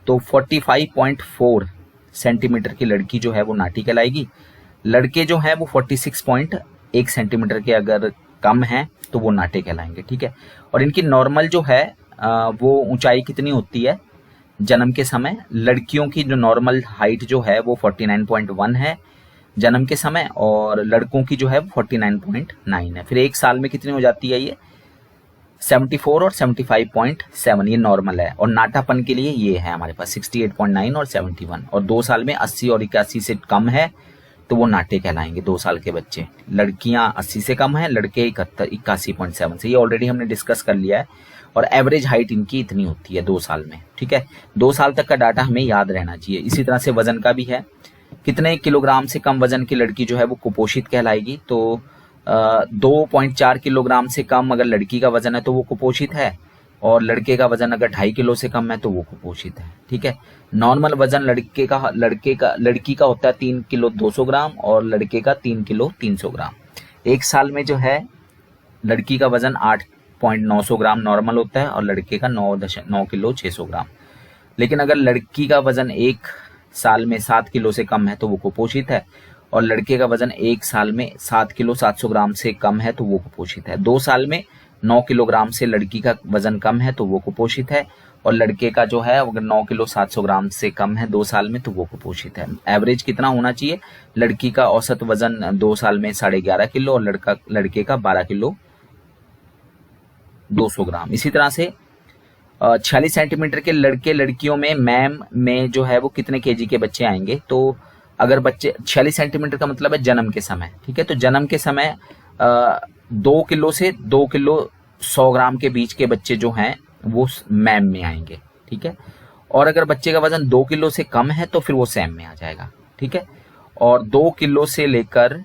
तो 45.4 सेंटीमीटर की लड़की जो है वो नाटी कहलाएगी। लड़के जो है वो 46.1 सेंटीमीटर के अगर कम है तो वो नाटे कहलाएंगे, ठीक है। और इनकी नॉर्मल जो है वो ऊंचाई कितनी होती है जन्म के समय? लड़कियों की जो नॉर्मल हाइट जो है वो 49.1 है जन्म के समय, और लड़कों की जो है 49.9 है। फिर 1 साल में कितनी हो जाती है ये? 74 और 75.7, ये नॉर्मल है। और नाटापन के लिए ये है हमारे पास 68.9 और 71, और 2 साल में 80 और 81 से कम है तो वो नाटे कहलाएंगे 2 साल के बच्चे। लड़कियां 80 से कम है, लड़के 81.7 से, ये ऑलरेडी हमने डिस्कस कर लिया है। और एवरेज हाइट इनकी इतनी होती है 2 साल में, ठीक है। 2 साल तक का डाटा हमें याद रहना चाहिए। इसी तरह से वजन का भी है, कितने किलोग्राम से कम वजन की लड़की जो है वो कुपोषित कहलाएगी? तो 2.4 किलोग्राम से कम अगर लड़की का वजन है तो वो कुपोषित है, और लड़के का वजन अगर 2.5 किलो से कम है तो वो कुपोषित है। ठीक है। नॉर्मल वजन लड़की का होता है 3 किलो 200 ग्राम और लड़के का 3 किलो 300 ग्राम। एक साल में जो है लड़की का वजन 8.900 ग्राम नॉर्मल होता है और लड़के का 9 किलो 600 ग्राम। लेकिन अगर लड़की का वजन एक साल में 7 किलो से कम है तो वो कुपोषित है, और लड़के का वजन एक साल में 7 किलो 700 ग्राम से कम है तो वो कुपोषित है। 2 साल में 9 किलोग्राम से लड़की का वजन कम है तो वो कुपोषित है, और लड़के का जो है अगर 9 किलो 700 ग्राम से कम है 2 साल में तो वो कुपोषित है। एवरेज कितना होना चाहिए? लड़की का औसत वजन 2 साल में 11.5 किलो और लड़के का 12 किलो 200 ग्राम। इसी तरह से 46 सेंटीमीटर के लड़के लड़कियों में मैम में जो है वो कितने केजी के बच्चे आएंगे? तो अगर बच्चे 46 सेंटीमीटर का मतलब है जन्म के समय। ठीक है। तो जन्म के समय 2 किलो से 2 किलो 100 ग्राम के बीच के बच्चे जो हैं वो मैम में आएंगे। ठीक है। और अगर बच्चे का वजन 2 किलो से कम है तो फिर वो सैम में आ जाएगा। ठीक है। और 2 किलो से लेकर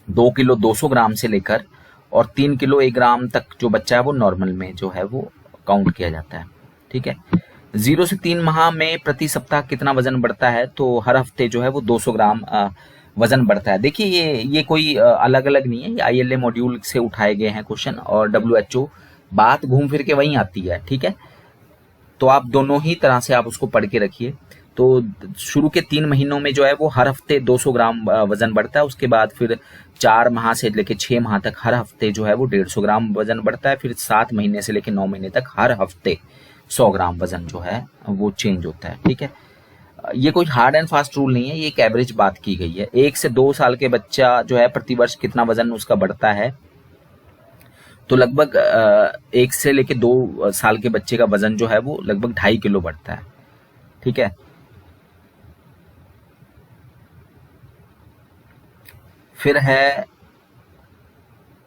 2 किलो 200 ग्राम से लेकर और 3 किलो 1 ग्राम तक जो बच्चा है वो नॉर्मल में जो है वो काउंट किया जाता है। ठीक है। 0 से 3 माह में प्रति सप्ताह कितना वजन बढ़ता है? तो हर हफ्ते जो है वो 200 ग्राम वजन बढ़ता है। देखिए ये कोई अलग अलग नहीं है, ये ILA मॉड्यूल से उठाए गए हैं क्वेश्चन, और WHO बात घूम फिर के वहीं आती है। ठीक है। तो आप दोनों ही तरह से आप उसको पढ़ के रखिए। तो शुरू के 3 महीनों में जो है वो हर हफ्ते 200 ग्राम वजन बढ़ता है। उसके बाद फिर 4 माह से लेकर 6 माह तक हर हफ्ते जो है वो 150 ग्राम वजन बढ़ता है। फिर 7 महीने से लेकर 9 महीने तक हर हफ्ते 100 ग्राम वजन जो है वो चेंज होता है। ठीक है। ये कोई हार्ड एंड फास्ट रूल नहीं है, ये एक एवरेज बात की गई है। 1 से 2 साल के बच्चा जो है प्रतिवर्ष कितना वजन उसका बढ़ता है? तो लगभग 1 से लेकर 2 साल के बच्चे का वजन जो है वो लगभग 2.5 किलो बढ़ता है। ठीक है। फिर है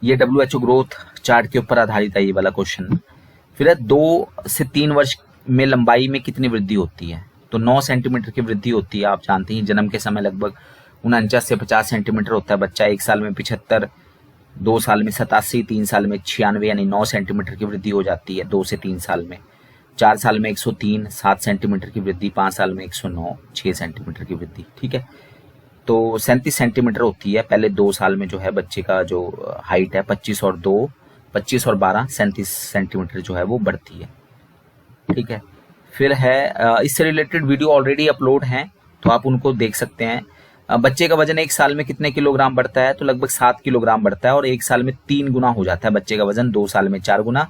ये WHO ग्रोथ चार्ट के ऊपर आधारित है ये वाला क्वेश्चन। फिर है 2 से 3 वर्ष में लंबाई में कितनी वृद्धि होती है? तो 9 सेंटीमीटर की वृद्धि होती है। आप जानते हैं जन्म के समय लगभग 49 से 50 सेंटीमीटर होता है बच्चा। 1 साल में 75, 2 साल में 87, 3 साल में 96, यानी 9 सेंटीमीटर की वृद्धि हो जाती है 2 से 3 साल में। 4 साल में 103, 7 सेंटीमीटर की वृद्धि। 5 साल में 109, 6 सेंटीमीटर की वृद्धि। ठीक है। तो 37 सेंटीमीटर होती है पहले 2 साल में जो है बच्चे का जो हाइट है। 25 और 12 37 सेंटीमीटर जो है वो बढ़ती है। ठीक है। फिर है इससे रिलेटेड वीडियो ऑलरेडी अपलोड हैं तो आप उनको देख सकते हैं। बच्चे का वजन 1 साल में कितने किलोग्राम बढ़ता है? तो लगभग 7 किलोग्राम बढ़ता है, और 1 साल में 3 गुना हो जाता है बच्चे का वजन, 2 साल में 4 गुना।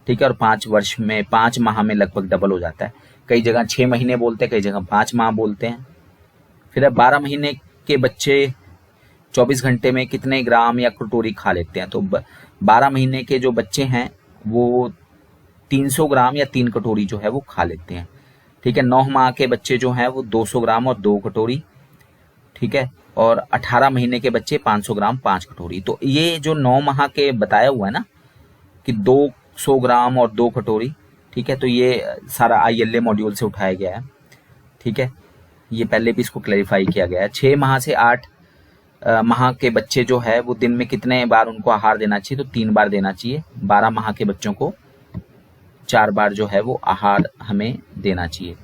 ठीक है। और 5 माह में लगभग डबल हो जाता है। कई जगह 6 महीने बोलते हैं, कई जगह 5 माह बोलते हैं। फिर 12 महीने के बच्चे 24 घंटे में कितने ग्राम या कटोरी खा लेते हैं? तो 12 महीने के जो बच्चे हैं वो 300 ग्राम या 3 कटोरी जो है वो खा लेते हैं। ठीक है। 9 माह के बच्चे जो हैं वो 200 ग्राम और 2 कटोरी। ठीक है। और 18 महीने के बच्चे 500 ग्राम 5 कटोरी। तो ये जो 9 माह के बताया हुआ है ना कि 200 ग्राम और 2 कटोरी। ठीक है। तो ये सारा ILA मॉड्यूल से उठाया गया है। ठीक है। ये पहले भी इसको क्लैरिफाई किया गया है। 6 माह से 8 माह के बच्चे जो है वो दिन में कितने बार उनको आहार देना चाहिए? तो 3 बार देना चाहिए। 12 माह के बच्चों को 4 बार जो है वो आहार हमें देना चाहिए।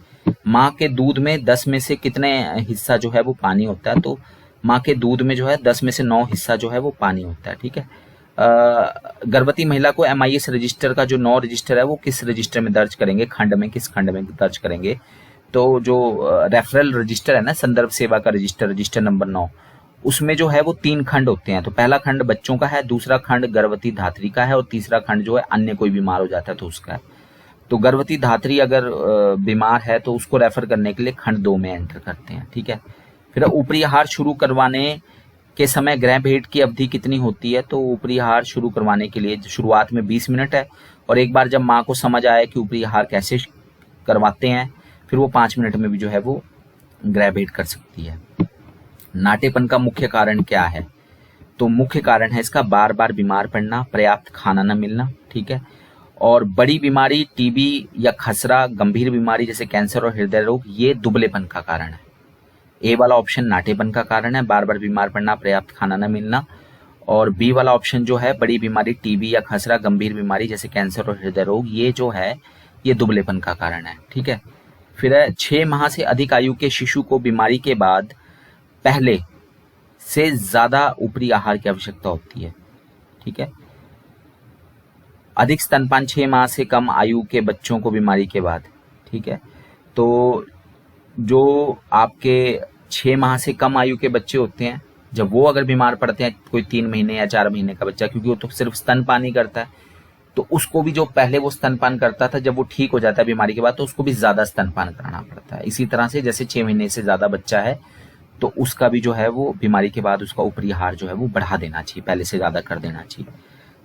माँ के दूध में 10 में से कितने हिस्सा जो है वो पानी होता है? तो माँ के दूध में जो है 10 में से 9 हिस्सा जो है वो पानी होता है। ठीक है। गर्भवती महिला को MIS रजिस्टर का जो 9 रजिस्टर है वो किस रजिस्टर में दर्ज करेंगे? खंड में, किस खंड में दर्ज करेंगे? तो जो रेफरल रजिस्टर है ना, संदर्भ सेवा का रजिस्टर नंबर 9, उसमें जो है वो 3 खंड होते हैं। तो पहला खंड बच्चों का है, दूसरा खंड गर्भवती धात्री का है, और तीसरा खंड जो है अन्य कोई बीमार हो जाता है तो उसका है। तो गर्भवती धात्री अगर बीमार है तो उसको रेफर करने के लिए खंड 2 में एंटर करते हैं। ठीक है। फिर ऊपरी आहार शुरू करवाने के समय गृह भेंट की अवधि कितनी होती है? तो ऊपरी आहार शुरू करवाने के लिए शुरुआत में 20 मिनट है, और एक बार जब माँ को समझ आए कि ऊपरी आहार कैसे करवाते हैं फिर वो 5 मिनट में भी जो है वो गृह भेंट कर सकती है। नाटेपन का मुख्य कारण क्या है? तो मुख्य कारण है इसका बार बार बीमार पड़ना, पर्याप्त खाना न मिलना। ठीक है। और बड़ी बीमारी TB या खसरा, गंभीर बीमारी जैसे कैंसर और हृदय रोग, ये दुबलेपन का कारण है। ए वाला ऑप्शन नाटेपन का कारण है, बार बार बीमार पड़ना, पर्याप्त खाना न मिलना। और बी वाला ऑप्शन जो है बड़ी बीमारी टीबी या खसरा, गंभीर बीमारी जैसे कैंसर और हृदय रोग, ये जो है ये दुबलेपन का कारण है। ठीक है, फिर है 6 माह से अधिक आयु के शिशु को बीमारी के बाद पहले से ज्यादा ऊपरी आहार की आवश्यकता होती है। ठीक है, अधिक स्तनपान 6 माह से कम आयु के बच्चों को बीमारी के बाद। ठीक है, तो जो आपके 6 माह से कम आयु के बच्चे होते हैं, जब वो अगर बीमार पड़ते हैं, कोई 3 महीने या 4 महीने का बच्चा, क्योंकि वो तो सिर्फ स्तनपान ही करता है, तो उसको भी जो पहले वो स्तनपान करता था, जब वो ठीक हो जाता है बीमारी के बाद, तो उसको भी ज्यादा स्तनपान कराना पड़ता है। इसी तरह से जैसे 6 महीने से ज्यादा बच्चा है तो उसका भी जो है वो बीमारी के बाद उसका ऊपरी आहार जो है वो बढ़ा देना चाहिए, पहले से ज्यादा कर देना चाहिए।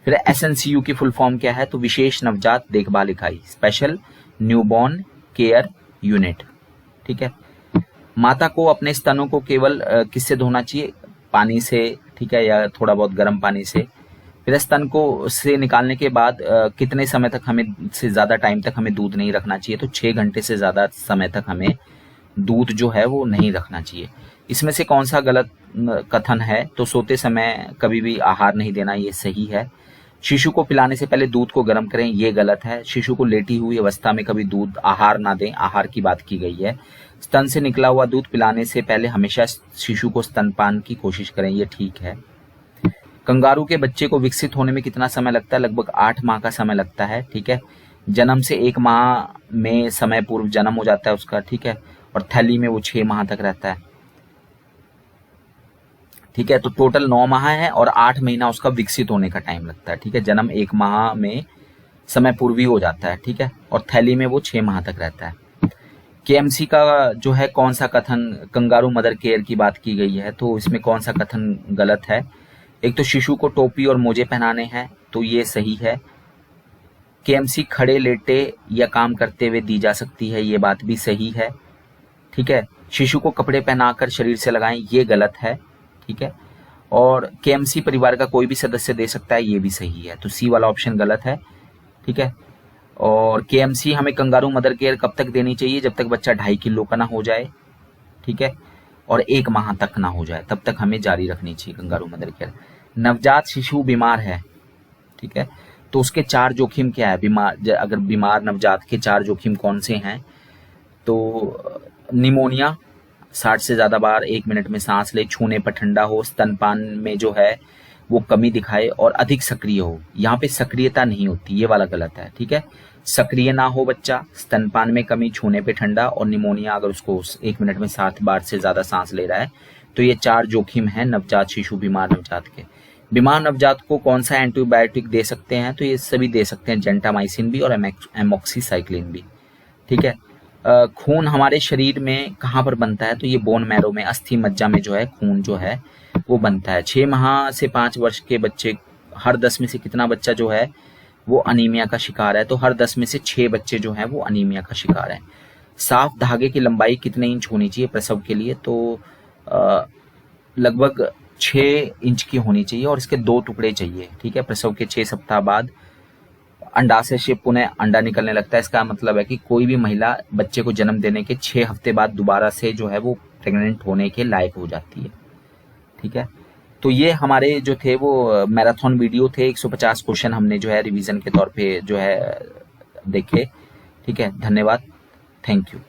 फिर एसएनसीयू की फुल फॉर्म क्या है, तो विशेष नवजात देखभाल इकाई, स्पेशल न्यूबॉर्न केयर यूनिट। ठीक है, माता को अपने स्तनों को केवल किससे धोना चाहिए, पानी से, ठीक है, या थोड़ा बहुत गर्म पानी से। फिर स्तन को से निकालने के बाद कितने समय तक हमें, से ज्यादा टाइम तक हमें दूध नहीं रखना चाहिए, तो 6 घंटे से ज्यादा समय तक हमें दूध जो है वो नहीं रखना चाहिए। इसमें से कौन सा गलत कथन है, तो सोते समय कभी भी आहार नहीं देना, ये सही है। शिशु को पिलाने से पहले दूध को गर्म करें, ये गलत है। शिशु को लेटी हुई अवस्था में कभी दूध आहार ना दें, आहार की बात की गई है। स्तन से निकला हुआ दूध पिलाने से पहले हमेशा शिशु को स्तनपान की कोशिश करें, ये ठीक है। कंगारू के बच्चे को विकसित होने में कितना समय लगता है, लगभग 8 माह का समय लगता है। ठीक है, जन्म से 1 माह में समय पूर्व जन्म हो जाता है उसका। ठीक है, और थैली में वो 6 माह तक रहता है। ठीक है, तो टोटल 9 माह है और 8 महीना उसका विकसित होने का टाइम लगता है। ठीक है, जन्म 1 माह में समय पूर्वी हो जाता है। ठीक है, और थैली में वो 6 माह तक रहता है। केएमसी का जो है कौन सा कथन, कंगारू मदर केयर की बात की गई है, तो इसमें कौन सा कथन गलत है। एक तो शिशु को टोपी और मोजे पहनाने हैं, तो ये सही है। केएमसी खड़े लेटे या काम करते हुए दी जा सकती है, ये बात भी सही है। ठीक है, शिशु को कपड़े पहनाकर शरीर से लगाएं, ये गलत है। ठीक है, और केएमसी परिवार का कोई भी सदस्य दे सकता है, ये भी सही है, तो सी वाला ऑप्शन गलत है। ठीक है, और केएमसी हमें कंगारू मदर केयर कब तक देनी चाहिए, जब तक बच्चा 2.5 किलो का ना हो जाए। ठीक है, और 1 माह तक ना हो जाए, तब तक हमें जारी रखनी चाहिए कंगारू मदर केयर। नवजात शिशु बीमार है, ठीक है, तो उसके 4 जोखिम क्या है, अगर बीमार नवजात के 4 जोखिम कौन से हैं, तो निमोनिया 60 से ज्यादा बार 1 मिनट में सांस ले, छूने पर ठंडा हो, स्तनपान में जो है वो कमी दिखाए और अधिक सक्रिय हो। यहाँ पे सक्रियता नहीं होती, ये वाला गलत है। ठीक है, सक्रिय ना हो बच्चा, स्तनपान में कमी, छूने पे ठंडा और निमोनिया अगर उसको 1 मिनट में 7 बार से ज्यादा सांस ले रहा है, तो ये 4 जोखिम है नवजात शिशु बीमार नवजात के। बीमार नवजात को कौन सा एंटीबायोटिक दे सकते हैं, तो ये सभी दे सकते हैं, जेंटामाइसिन भी और एमॉक्सीसाइक्लिन भी। ठीक है, खून हमारे शरीर में कहाँ पर बनता है, तो ये बोन मैरो में, अस्थि मज्जा में जो है खून जो है वो बनता है। 6 माह से 5 वर्ष के बच्चे, हर 10 में से कितना बच्चा जो है वो अनीमिया का शिकार है, तो हर 10 में से 6 बच्चे जो हैं वो अनीमिया का शिकार हैं। साफ धागे की लंबाई कितने इंच होनी चाहिए प्रसव के लिए, तो लगभग 6 इंच की होनी चाहिए और इसके 2 टुकड़े चाहिए। ठीक है, प्रसव के 6 सप्ताह बाद अंडाशय से पुनः अंडा निकलने लगता है। इसका मतलब है कि कोई भी महिला बच्चे को जन्म देने के 6 हफ्ते बाद दोबारा से जो है वो प्रेग्नेंट होने के लायक हो जाती है। ठीक है, तो ये हमारे जो थे वो मैराथन वीडियो थे, 150 क्वेश्चन हमने जो है रिवीजन के तौर पे जो है देखे। ठीक है, धन्यवाद, थैंक यू।